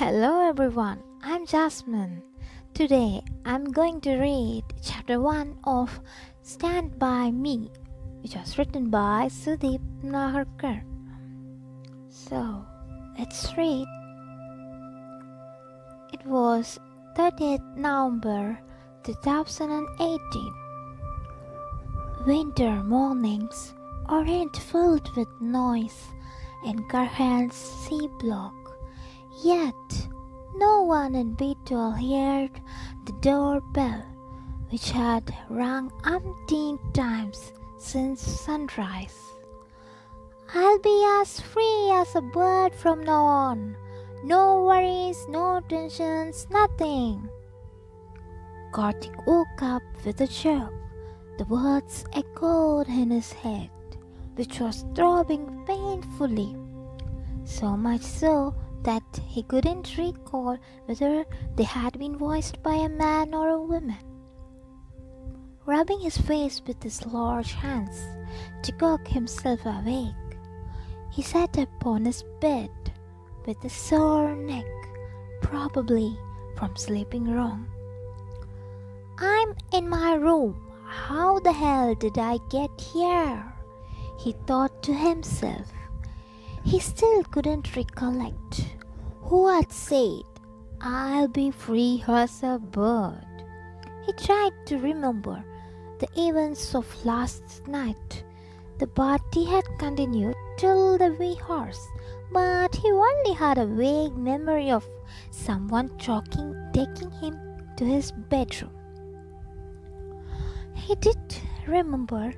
Hello everyone, I'm Jasmine. Today I'm going to read chapter 1 of Stand By Me, which was written by Sudeep Nagarkar. So, let's read. It was 30th November 2018. Winter mornings aren't filled with noise in Carhan's C block. Yet, no one in Beetle heard the doorbell, which had rung umpteen times since sunrise. "I'll be as free as a bird from now on. No worries, no tensions, nothing." Karthik woke up with a jerk. The words echoed in his head, which was throbbing painfully, so much so that he couldn't recall whether they had been voiced by a man or a woman. Rubbing his face with his large hands to coax himself awake, he sat up on his bed with a sore neck, probably from sleeping wrong. "I'm in my room. How the hell did I get here?" he thought to himself. He still couldn't recollect who had said, "I'll be free as a bird." He tried to remember the events of last night. The party had continued till the wee hours, but he only had a vague memory of someone taking him to his bedroom. He did remember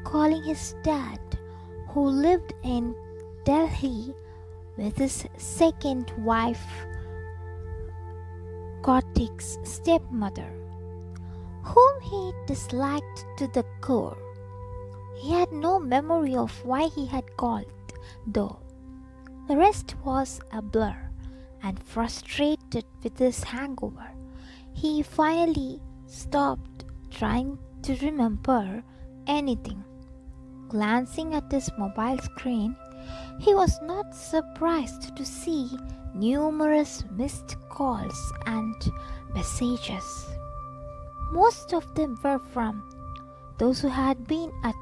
calling his dad, who lived in Delhi with his second wife, Karthik's stepmother, whom he disliked to the core. He had no memory of why he had called, though. The rest was a blur, and frustrated with his hangover, he finally stopped trying to remember anything. Glancing at his mobile screen, he was not surprised to see numerous missed calls and messages. Most of them were from those who had been at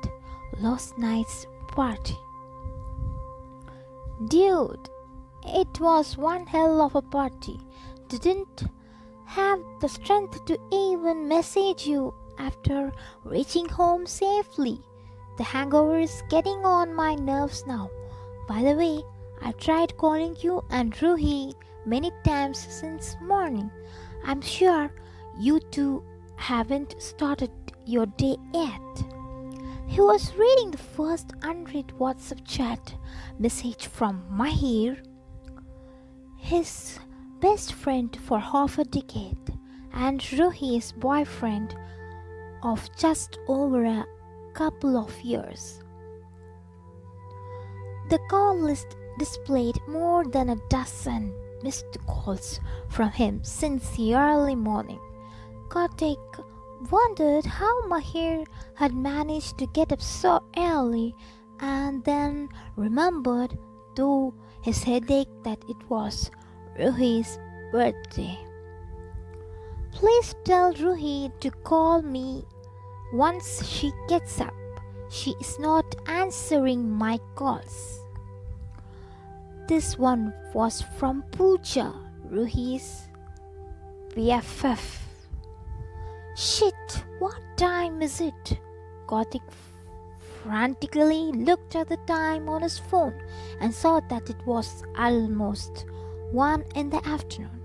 last night's party. "Dude, it was one hell of a party. Didn't have the strength to even message you after reaching home safely. The hangover is getting on my nerves now. By the way, I tried calling you and Ruhi many times since morning. I'm sure you two haven't started your day yet." He was reading the first unread WhatsApp chat message from Mahir, his best friend for half a decade, and Ruhi's boyfriend of just over a couple of years. The call list displayed more than a dozen missed calls from him since the early morning. Karthik wondered how Mahir had managed to get up so early, and then remembered, through his headache, that it was Ruhi's birthday. "Please tell Ruhi to call me once she gets up. She is not answering my calls." This one was from Pooja, Ruhi's BFF. "Shit, what time is it?" Karthik frantically looked at the time on his phone and saw that it was almost 1 in the afternoon.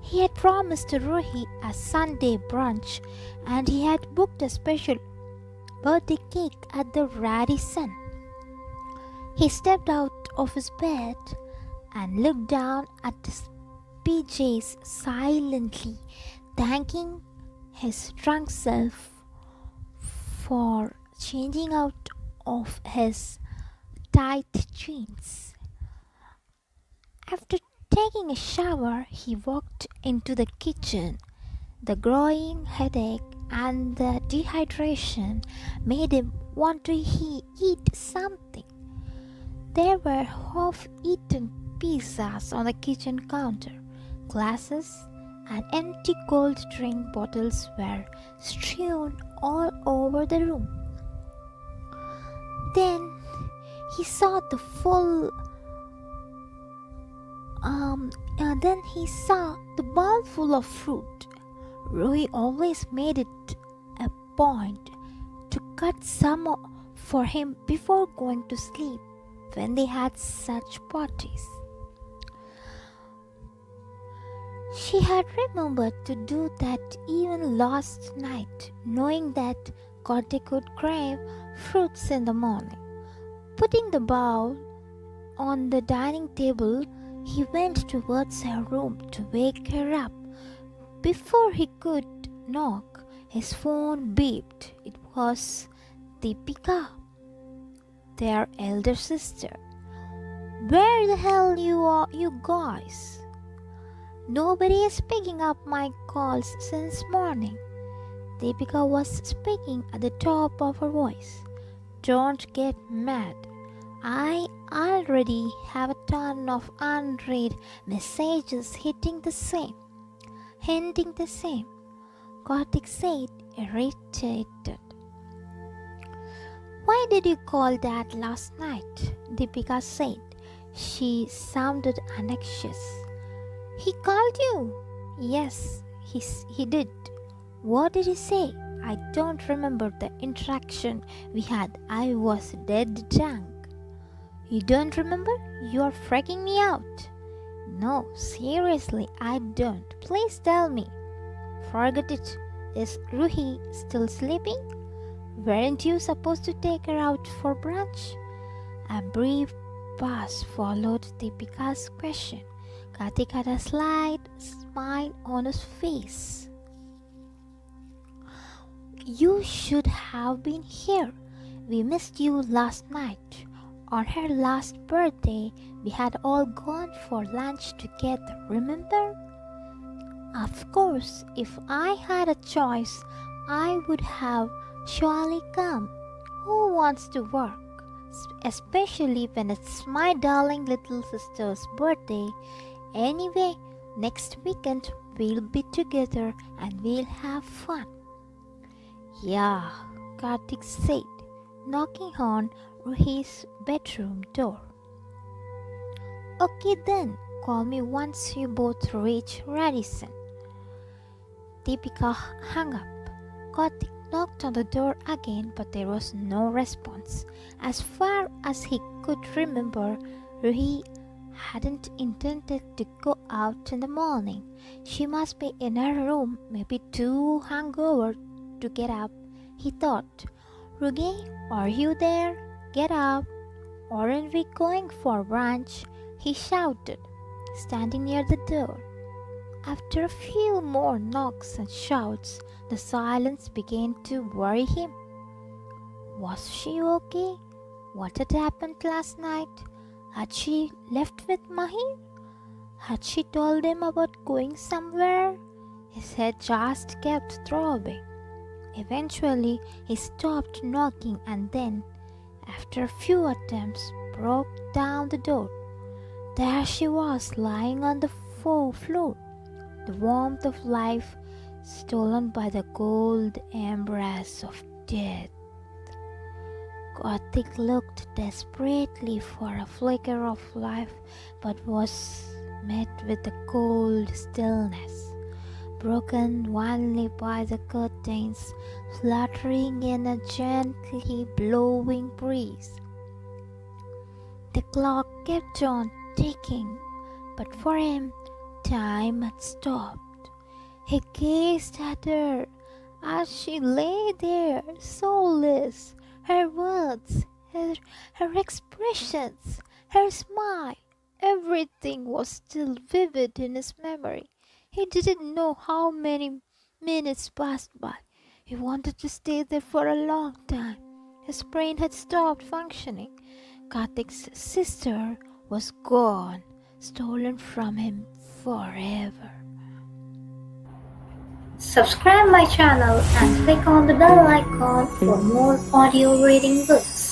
He had promised Ruhi a Sunday brunch, and he had booked a special birthday cake at the Radisson. He stepped out of his bed and looked down at his PJs silently, thanking his drunk self for changing out of his tight jeans. After taking a shower, he walked into the kitchen. The growing headache and the dehydration made him want to eat something. There were half-eaten pizzas on the kitchen counter, glasses and empty cold drink bottles were strewn all over the room. Then he saw the bowl full of fruit. Ruhi always made it a point to cut some for him before going to sleep when they had such parties. She had remembered to do that even last night, knowing that Kartik would crave fruits in the morning. Putting the bowl on the dining table, he went towards her room to wake her up. Before he could knock, his phone beeped. It was Deepika, their elder sister. "Where the hell are you guys? Nobody is picking up my calls since morning." Deepika was speaking at the top of her voice. "Don't get mad. I already have a ton of unread messages ending the same. Kartik said, irritated. "Why did you call Dad last night?" Deepika said. She sounded anxious. "He called you?" "Yes, he did." "What did he say?" "I don't remember the interaction we had. I was dead drunk." "You don't remember? You're freaking me out." "No, seriously, I don't. Please tell me." "Forget it. Is Ruhi still sleeping? Weren't you supposed to take her out for brunch?" A brief pause followed Deepika's question. Kartik had a slight smile on his face. "You should have been here. We missed you last night. On her last birthday, we had all gone for lunch together, remember?" "Of course, if I had a choice, I would have surely come. Who wants to work? Especially when it's my darling little sister's birthday. Anyway, next weekend we'll be together and we'll have fun." "Yeah," Kartik said, knocking on Ruhi's bedroom door. "Okay then, call me once you both reach Radisson." Deepika hung up. Kartik knocked on the door again, but there was no response. As far as he could remember, Ruhi hadn't intended to go out in the morning. She must be in her room, maybe too hungover to get up, he thought. "Rugi, are you there? Get up. Aren't we going for brunch?" he shouted, standing near the door. After a few more knocks and shouts, the silence began to worry him. Was she okay? What had happened last night? Had she left with Mahir? Had she told him about going somewhere? His head just kept throbbing. Eventually, he stopped knocking and then, after a few attempts, broke down the door. There she was, lying on the floor, the warmth of life stolen by the cold embrace of death. Kartik looked desperately for a flicker of life, but was met with a cold stillness, broken only by the curtains fluttering in a gently blowing breeze. The clock kept on ticking, but for him, time had stopped. He gazed at her as she lay there, soulless. Her words, her expressions, her smile, everything was still vivid in his memory. He didn't know how many minutes passed by. He wanted to stay there for a long time. His brain had stopped functioning. Kartik's sister was gone, stolen from him forever. Subscribe my channel and click on the bell icon for more audio reading books.